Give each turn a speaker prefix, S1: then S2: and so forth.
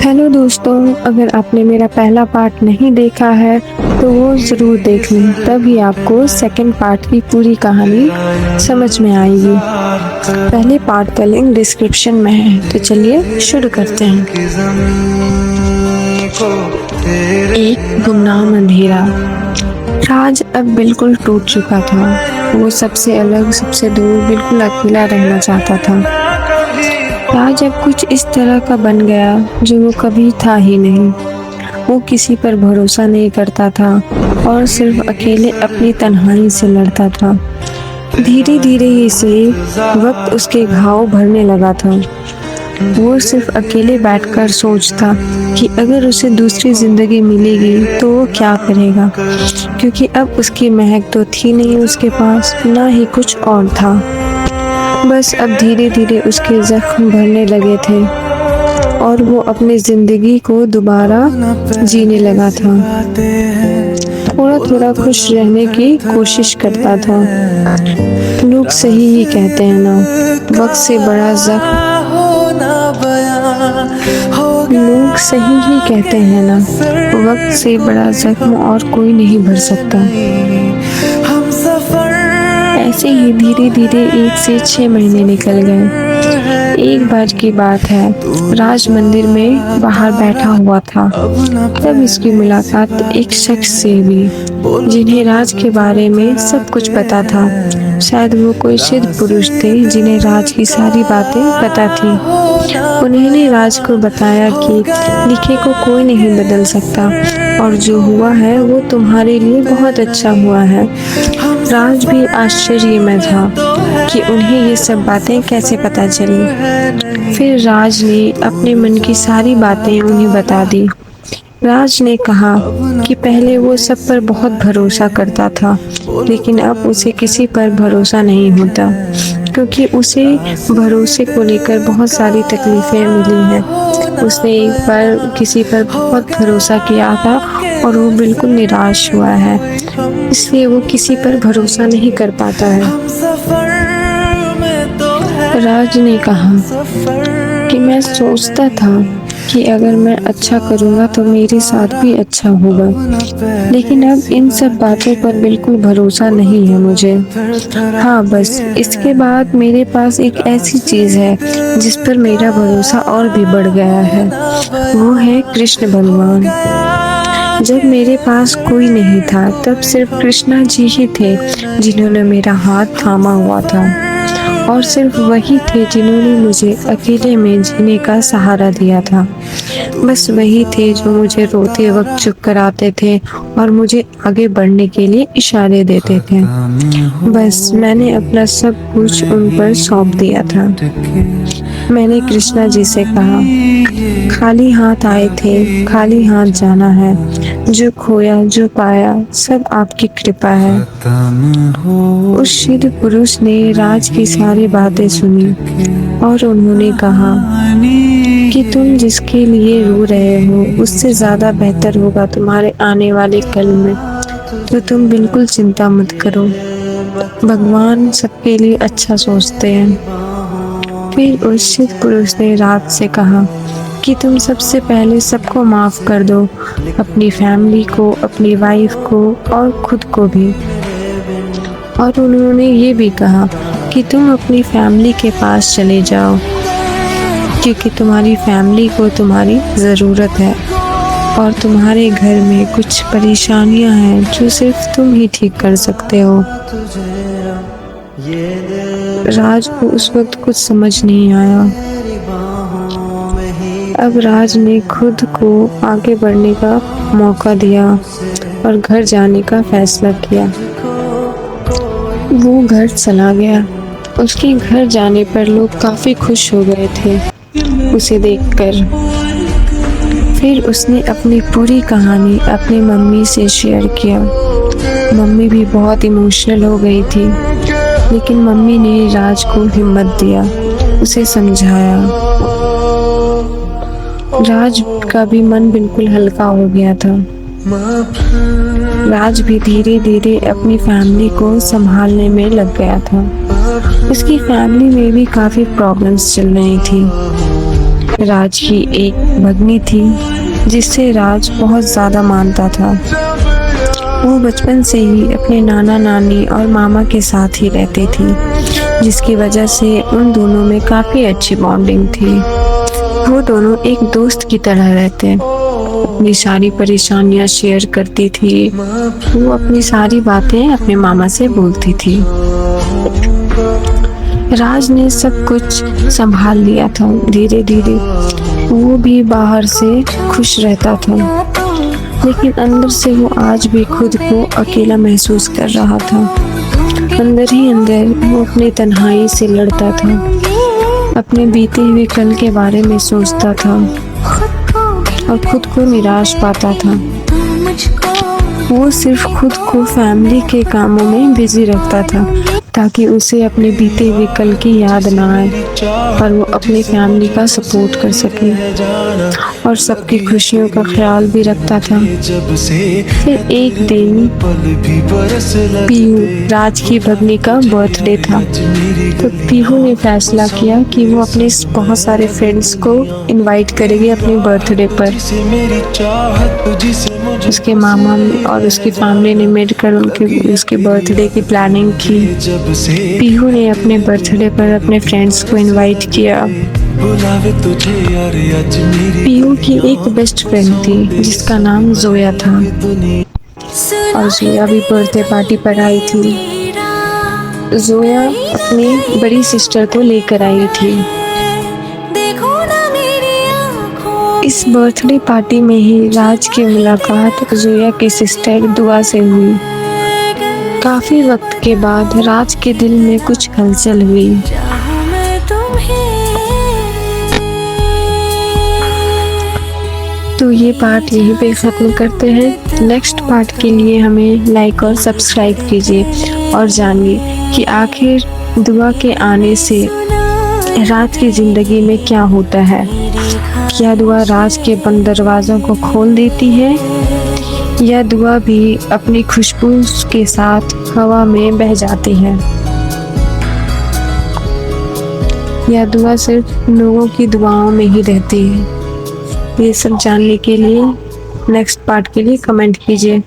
S1: Hello दोस्तों, अगर आपने मेरा पहला पार्ट नहीं देखा है तो वो ज़रूर देख लें, तभी आपको सेकंड पार्ट की पूरी कहानी समझ में आएगी। पहले पार्ट का लिंक डिस्क्रिप्शन में है, तो चलिए शुरू करते हैं। एक गुमनाम अंधेरा। राज अब बिल्कुल टूट चुका था। वो सबसे अलग, सबसे दूर, बिल्कुल अकेला रहना चाहता था। राज अब कुछ इस तरह का बन गया जो वो कभी था ही नहीं। वो किसी पर भरोसा नहीं करता था और सिर्फ अकेले अपनी तन्हाई से लड़ता था। धीरे धीरे इसलिए वक्त उसके घाव भरने लगा था। वो सिर्फ अकेले बैठकर सोचता कि अगर उसे दूसरी जिंदगी मिलेगी तो वो क्या करेगा, क्योंकि अब उसकी महक तो थी नहीं उसके पास, ना ही कुछ और था। बस अब धीरे धीरे उसके जख्म भरने लगे थे और वो अपनी जिंदगी को दोबारा जीने लगा था। थोड़ा थोड़ा खुश रहने की कोशिश करता था। लोग सही ही कहते हैं ना, वक्त से बड़ा जख्म लोग सही ही कहते हैं ना, वक्त से बड़ा जख्म और कोई नहीं भर सकता। ऐसे ही धीरे धीरे 1 से 6 महीने निकल गए। एक बार की बात है, राज मंदिर में बाहर बैठा हुआ था। तब इसकी मुलाकात एक शख्स से हुई जिन्हें राज के बारे में सब कुछ पता था। शायद वो कोई सिद्ध पुरुष थे जिन्हें राज की सारी बातें पता थी। उन्होंने राज को बताया कि लिखे को कोई नहीं बदल सकता और जो हुआ है वो तुम्हारे लिए बहुत अच्छा हुआ है। राज भी आश्चर्य में था कि उन्हें ये सब बातें कैसे पता चली। फिर राज ने अपने मन की सारी बातें उन्हें बता दी। राज ने कहा कि पहले वो सब पर बहुत भरोसा करता था, लेकिन अब उसे किसी पर भरोसा नहीं होता, क्योंकि उसे भरोसे को लेकर बहुत सारी तकलीफें मिली हैं। उसने एक बार किसी पर बहुत भरोसा किया था और वो बिल्कुल निराश हुआ है, इसलिए वो किसी पर भरोसा नहीं कर पाता है। राज ने कहा कि मैं सोचता था कि अगर मैं अच्छा करूँगा तो मेरे साथ भी अच्छा होगा, लेकिन अब इन सब बातों पर बिल्कुल भरोसा नहीं है मुझे। हाँ, बस इसके बाद मेरे पास एक ऐसी चीज़ है जिस पर मेरा भरोसा और भी बढ़ गया है, वो है कृष्ण भगवान। जब मेरे पास कोई नहीं था तब सिर्फ कृष्णा जी ही थे जिन्होंने मेरा हाथ थामा हुआ था, और सिर्फ वही थे जिन्होंने मुझे अकेले में जीने का सहारा दिया था। बस वही थे जो मुझे रोते वक्त चुप कराते थे और मुझे आगे बढ़ने के लिए इशारे देते थे। बस मैंने अपना सब कुछ उन पर सौंप दिया था। मैंने कृष्णा जी से कहा, खाली हाथ आए थे, खाली हाथ जाना है। जो खोया जो पाया सब आपकी कृपा है। उस सिद्ध पुरुष ने राज की सारी बातें सुनी और उन्होंने कहा कि तुम जिसके लिए रो रहे हो उससे ज़्यादा बेहतर होगा तुम्हारे आने वाले कल में, तो तुम बिल्कुल चिंता मत करो। भगवान सबके लिए अच्छा सोचते हैं। फिर उस सिद्ध पुरुष ने राज से कहा कि तुम सबसे पहले सबको माफ़ कर दो, अपनी फैमिली को, अपनी वाइफ को और खुद को भी। और उन्होंने ये भी कहा कि तुम अपनी फैमिली के पास चले जाओ, क्योंकि तुम्हारी फैमिली को तुम्हारी ज़रूरत है और तुम्हारे घर में कुछ परेशानियां हैं जो सिर्फ तुम ही ठीक कर सकते हो। राज को उस वक्त कुछ समझ नहीं आया। अब राज ने खुद को आगे बढ़ने का मौका दिया और घर जाने का फैसला किया। वो घर चला गया। उसके घर जाने पर लोग काफ़ी खुश हो गए थे उसे देखकर। फिर उसने अपनी पूरी कहानी अपनी मम्मी से शेयर किया। मम्मी भी बहुत इमोशनल हो गई थी, लेकिन मम्मी ने राज को हिम्मत दिया, उसे समझाया। राज का भी मन बिल्कुल हल्का हो गया था। राज भी धीरे धीरे अपनी फैमिली को संभालने में लग गया था। उसकी फैमिली में भी काफ़ी प्रॉब्लम्स चल रही थी। राज की एक भगनी थी जिससे राज बहुत ज़्यादा मानता था। वो बचपन से ही अपने नाना नानी और मामा के साथ ही रहती थी, जिसकी वजह से उन दोनों में काफ़ी अच्छी बॉन्डिंग थी। वो दोनों एक दोस्त की तरह रहते, अपनी सारी परेशानियां शेयर करती थी। वो अपनी सारी बातें अपने मामा से बोलती थी। राज ने सब कुछ संभाल लिया था धीरे धीरे। वो भी बाहर से खुश रहता था, लेकिन अंदर से वो आज भी खुद को अकेला महसूस कर रहा था। अंदर ही अंदर वो अपनी तन्हाई से लड़ता था, अपने बीते हुए कल के बारे में सोचता था और खुद को निराश पाता था। वो सिर्फ खुद को फैमिली के कामों में बिजी रखता था ताकि उसे अपने बीते हुए कल की याद ना आए, पर वो अपनी फैमिली का सपोर्ट कर सके और सबकी खुशियों का ख्याल भी रखता था। फिर एक दिन पीहू, राज की भगनी का बर्थडे था, तो पीहू ने फैसला किया कि वो अपने बहुत सारे फ्रेंड्स को इनवाइट करेगी अपने बर्थडे पर। उसके मामा और उसकी फैमिली ने मिलकर उसके बर्थडे की प्लानिंग की। पीहू ने अपने बर्थडे पर अपने फ्रेंड्स को इनवाइट किया। पीहू की एक बेस्ट फ्रेंड थी जिसका नाम जोया था, और जोया भी बर्थडे पार्टी पर आई थी। जोया अपनी बड़ी सिस्टर को लेकर आई थी। इस बर्थडे पार्टी में ही राज की मुलाकात जोया की सिस्टर दुआ से हुई। काफी वक्त के बाद राज के दिल में कुछ हलचल हुई। तो ये पार्ट यहीं पे ख़त्म करते हैं। नेक्स्ट पार्ट के लिए हमें लाइक और सब्सक्राइब कीजिए और जानिए कि आखिर दुआ के आने से राज की ज़िंदगी में क्या होता है। क्या दुआ राज के बंद दरवाज़ों को खोल देती है, या दुआ भी अपनी खुशबू के साथ हवा में बह जाती है, या दुआ सिर्फ लोगों की दुआओं में ही रहती है। ये सब जानने के लिए नेक्स्ट पार्ट के लिए कमेंट कीजिए।